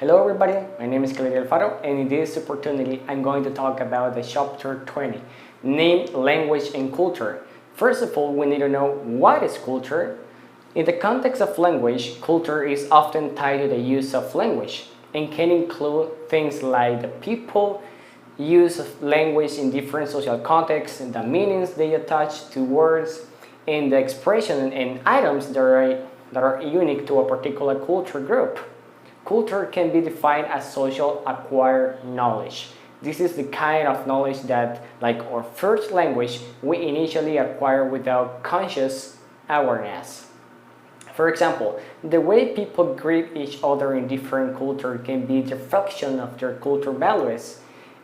Hello everybody, my name is Claudio Alfaro, and in this opportunity I'm going to talk about the chapter 20, named Language and Culture. First of all, we need to know what is culture. In the context of language, culture is often tied to the use of language and can include things like the people use of language in different social contexts and the meanings they attach to words and the expression and items that are unique to a particular culture group. Culture can be defined as social acquired knowledge. This is the kind of knowledge that, like our first language, we initially acquire without conscious awareness. For example, the way people greet each other in different cultures can be the reflection of their cultural values.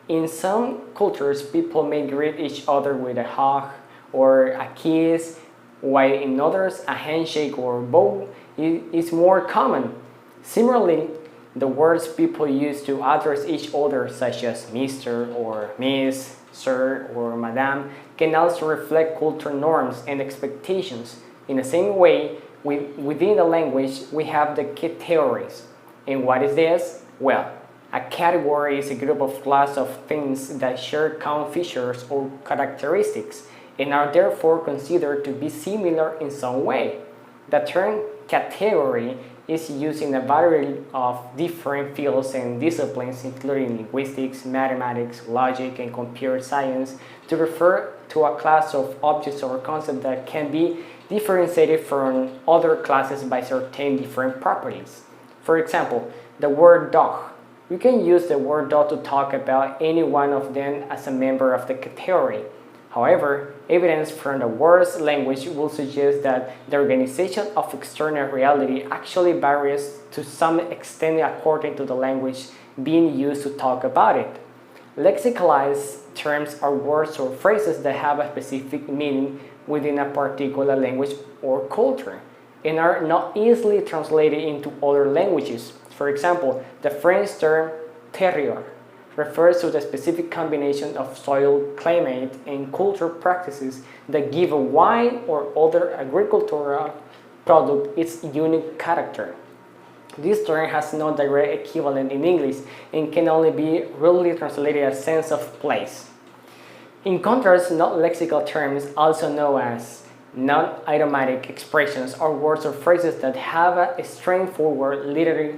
In some cultures, people may greet each other with a hug or a kiss, while in others, a handshake or bow is more common. Similarly, the words people use to address each other, such as Mr. or Miss, Sir or Madam, can also reflect cultural norms and expectations. In the same way, within the language, we have the categories. And what is this? Well, a category is a group of class of things that share common features or characteristics and are therefore considered to be similar in some way. The term category is used in a variety of different fields and disciplines, including linguistics, mathematics, logic, and computer science, to refer to a class of objects or concepts that can be differentiated from other classes by certain different properties. For example, the word dog. We can use the word dog to talk about any one of them as a member of the category. However, evidence from the world's language will suggest that the organization of external reality actually varies to some extent according to the language being used to talk about it. Lexicalized terms are words or phrases that have a specific meaning within a particular language or culture and are not easily translated into other languages. For example, the French term terrier refers to the specific combination of soil, climate, and cultural practices that give a wine or other agricultural product its unique character. This term has no direct equivalent in English and can only be rudely translated as sense of place. In contrast, non-lexical terms, also known as non-idiomatic expressions, are words or phrases that have a straightforward literal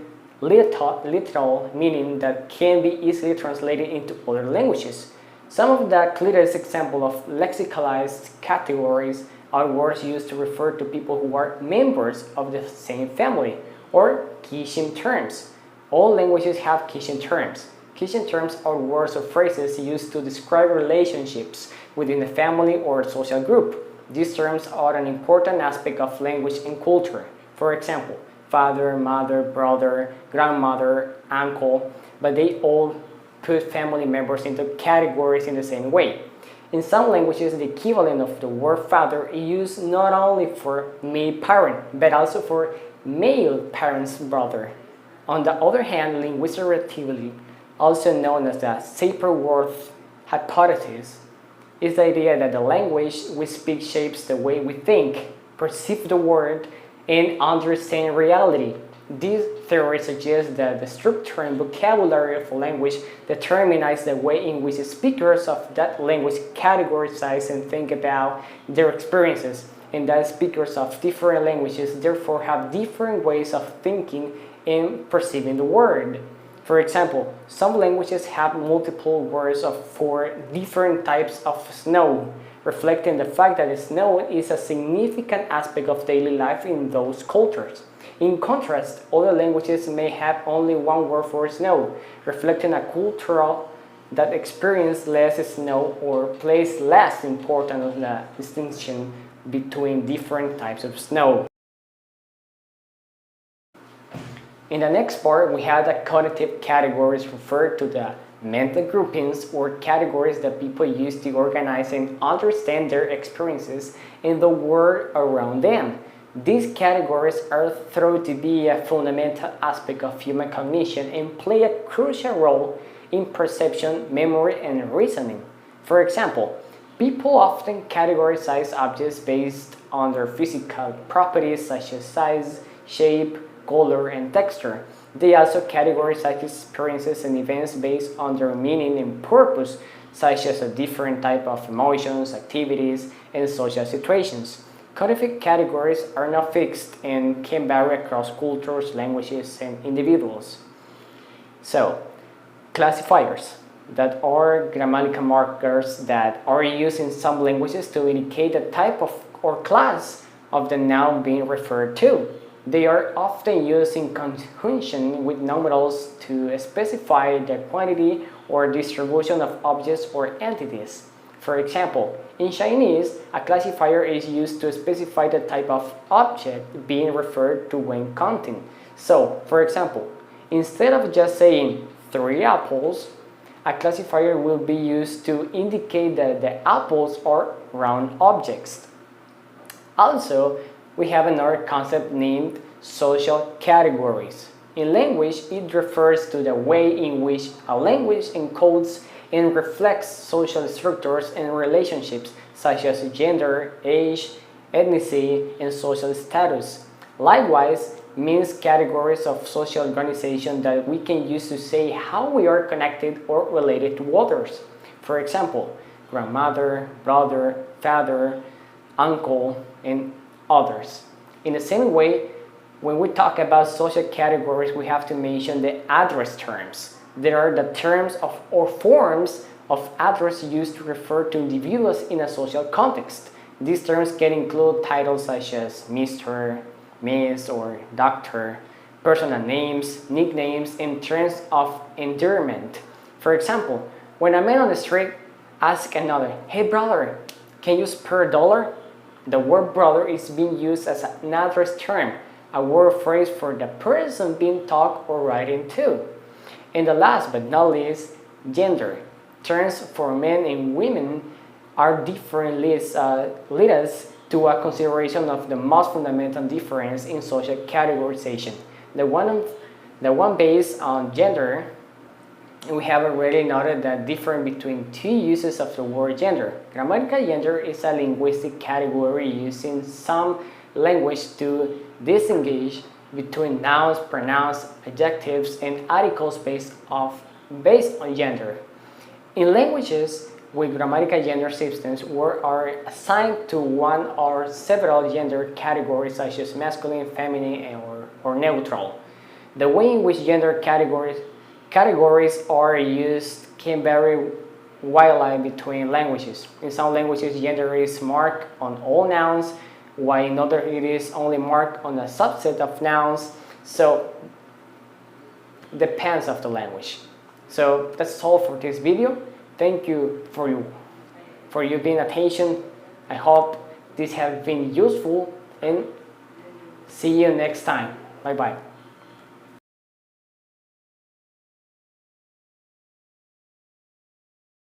meaning that can be easily translated into other languages. Some of the clearest examples of lexicalized categories are words used to refer to people who are members of the same family, or kinship terms. All languages have kinship terms. Kinship terms are words or phrases used to describe relationships within a family or social group. These terms are an important aspect of language and culture. For example, father, mother, brother, grandmother, uncle, but they all put family members into categories in the same way. In some languages, the equivalent of the word father is used not only for male parent, but also for male parent's brother. On the other hand, linguistic relativity, also known as the Sapir-Whorf hypothesis, is the idea that the language we speak shapes the way we think, perceive the world, and understand reality. This theory suggests that the structure and vocabulary of a language determines the way in which speakers of that language categorize and think about their experiences, and that speakers of different languages therefore have different ways of thinking and perceiving the world. For example, some languages have multiple words for different types of snow, reflecting the fact that snow is a significant aspect of daily life in those cultures. In contrast, other languages may have only one word for snow, reflecting a culture that experiences less snow or places less importance on the distinction between different types of snow. In the next part, we have the cognitive categories referred to the mental groupings or categories that people use to organize and understand their experiences in the world around them. These categories are thought to be a fundamental aspect of human cognition and play a crucial role in perception, memory, and reasoning. For example, people often categorize objects based on their physical properties such as size, shape, color, and texture. They also categorize experiences and events based on their meaning and purpose, such as a different type of emotions, activities, and social situations. Codified categories are not fixed and can vary across cultures, languages, and individuals. So, classifiers that are grammatical markers that are used in some languages to indicate the type of or class of the noun being referred to. They are often used in conjunction with numerals to specify the quantity or distribution of objects or entities. For example, in Chinese, a classifier is used to specify the type of object being referred to when counting. So, for example, instead of just saying 3 apples, a classifier will be used to indicate that the apples are round objects. Also, we have another concept named social categories. In language, it refers to the way in which a language encodes and reflects social structures and relationships such as gender, age, ethnicity, and social status. Likewise, means categories of social organization that we can use to say how we are connected or related to others. For example, grandmother, brother, father, uncle, and others. In the same way, when we talk about social categories, we have to mention the address terms. There are the terms of or forms of address used to refer to individuals in a social context. These terms can include titles such as Mr., Miss, or Doctor, personal names, nicknames, and terms of endearment. For example, when a man on the street asks another, "Hey brother, can you spare a dollar?" The word brother is being used as an address term, a word phrase for the person being talked or writing to. And the last but not least, gender. Terms for men and women are different lead us to a consideration of the most fundamental difference in social categorization. The one based on gender, we have already noted the difference between two uses of the word gender. Grammatical gender is a linguistic category used in some language to distinguish between nouns, pronouns, adjectives, and articles based on gender. In languages with grammatical gender systems, words are assigned to one or several gender categories such as masculine, feminine, or neutral. The way in which gender categories are used can vary widely between languages. In some languages, gender is marked on all nouns, while in others it is only marked on a subset of nouns. So, depends of the language. So that's all for this video. Thank you for you being attention. I hope this has been useful, and see you next time. Bye bye.